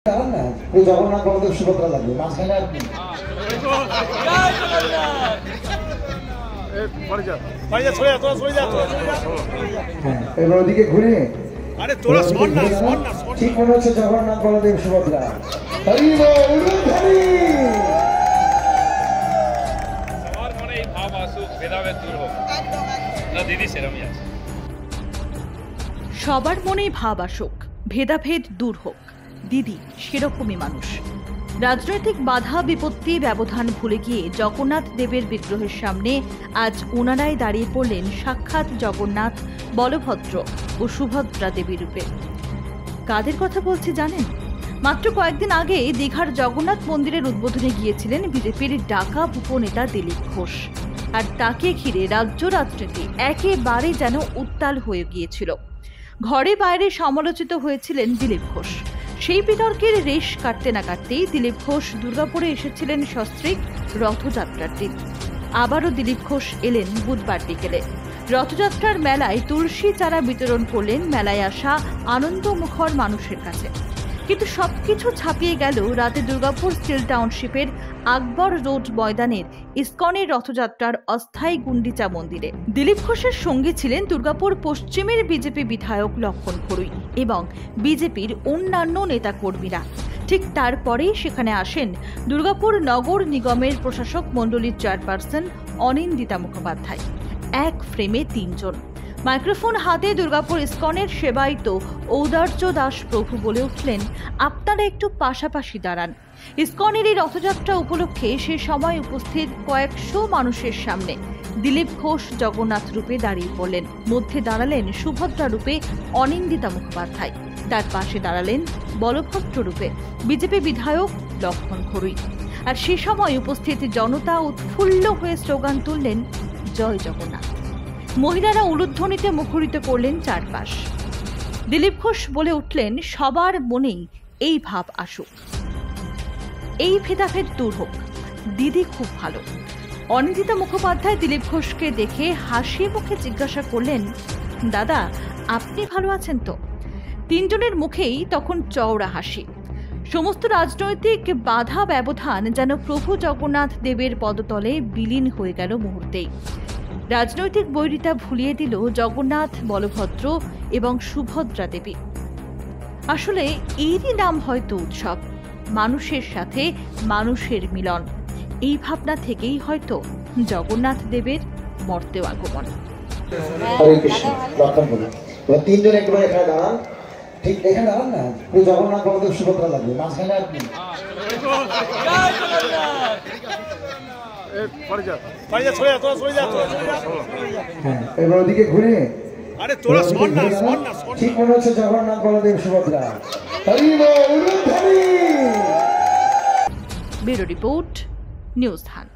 জগন্নাথ বলদেব সুভদ্রা লাগবে মাঝখানে আপনি এবার ওদিকে ঘুরে ঠিক মনে হচ্ছে জগন্নাথ বলদেব সুভদ্রা। সবার মনেই ভাব আসুক, ভেদাভেদ দূর হোক, দিদি সেরকমই মানুষ। রাজনৈতিক বাধা বিপত্তি ব্যবধান ভুলে গিয়ে জগন্নাথ দেবের বিগ্রহের সামনে আজ ওনারাই দাঁড়িয়ে পড়লেন সাক্ষাৎ জগন্নাথ, বলভদ্র ও সুভদ্রা দেবী রূপে। কাদের কথা বলছি জানেন? মাত্র কয়েকদিন আগে দীঘার জগন্নাথ মন্দিরের উদ্বোধনে গিয়েছিলেন বিজেপির ডাকা উপনেতা দিলীপ ঘোষ। আর তাকে ঘিরে রাজ্য রাজনীতি একেবারে যেন উত্তাল হয়ে গিয়েছিল। ঘরে বাইরে সমালোচিত হয়েছিলেন দিলীপ ঘোষ। সেই বিতর্কের রেশ কাটতে না কাটতেই দিলীপ ঘোষ দুর্গাপুরে এসেছিলেন সস্ত্রীক রথযাত্রার দিন। আবারও দিলীপ ঘোষ এলেন বুধবার বিকেলে। রথযাত্রার মেলায় তুলসী চারা বিতরণ করলেন মেলায় আসা আনন্দমুখর মানুষের কাছে। কিন্তু সবকিছু ছাপিয়ে গেল রাতে দুর্গাপুর স্টিল টাউনশিপের আকবর রোড ময়দানের ইসকনের রথযাত্রার অস্থায়ী গুন্ডিচা মন্দিরে। দিলীপ ঘোষের সঙ্গে ছিলেন দুর্গাপুর পশ্চিমের বিজেপি বিধায়ক লক্ষণ ঘড়ুই এবং বিজেপির অন্যান্য নেতাকর্মীরা। ঠিক তারপরেই সেখানে আসেন দুর্গাপুর নগর নিগমের প্রশাসক মণ্ডলীর চেয়ারপারসন অনিন্দিতা মুখোপাধ্যায়। এক ফ্রেমে তিনজন। মাইক্রোফোন হাতে দুর্গাপুর ইসকনের সেবায়িত ঔদার্য দাস প্রভু বলে উঠলেন, আপনারা একটু পাশাপাশি দাঁড়ান। ইসকনের এই রথযাত্রা উপলক্ষে সে সময় উপস্থিত কয়েকশো মানুষের সামনে দিলীপ ঘোষ জগন্নাথ রূপে দাঁড়িয়ে পড়লেন। মধ্যে দাঁড়ালেন সুভদ্রা রূপে অনিন্দিতা মুখোপাধ্যায়। তার পাশে দাঁড়ালেন বলভদ্র রূপে বিজেপি বিধায়ক লক্ষণ ঘড়ুই। আর সে সময় উপস্থিত জনতা উৎফুল্ল হয়ে স্লোগান তুললেন, জয় জগন্নাথ। মহিলারা উলুধ্বনিতে মুখরিত করলেন চারপাশ। দিলীপ ঘোষ বলে উঠলেন, সবার মনেই এই ভাব আসুক, এই ভেদাভেদ দূর হোক, দিদি খুব ভালো। অনিন্দিতা মুখোপাধ্যায় দিলীপ ঘোষকে দেখে হাসি মুখে জিজ্ঞাসা করলেন, দাদা আপনি ভালো আছেন তো? তিনজনের মুখেই তখন চওড়া হাসি। সমস্ত রাজনৈতিক বাধা ব্যবধান যেন প্রভু জগন্নাথ দেবের পদতলে বিলীন হয়ে গেল মুহূর্তেই। রাজনৈতিক বৈরিতা ভুলিয়ে দিল জগন্নাথ, বলভদ্র এবং সুভদ্রা দেবী। আসলে এরই নাম হয়তো উৎসব, মানুষের সাথে মানুষের মিলন। এই ভাবনা থেকেই হয়তো জগন্নাথ দেবের মর্তেও আগমন। তিনজন একবার এখানে দাঁড়ান, ঠিক এখানে দাঁড়ান না, জগন্নাথ বলদেব সুভদ্রা লাগবে মাঝখানে আপনি। এবার ওদিকে ঘুরে ঠিক মনে হচ্ছে Jagannath Baladev Subhadra. Bureau report, news ধান।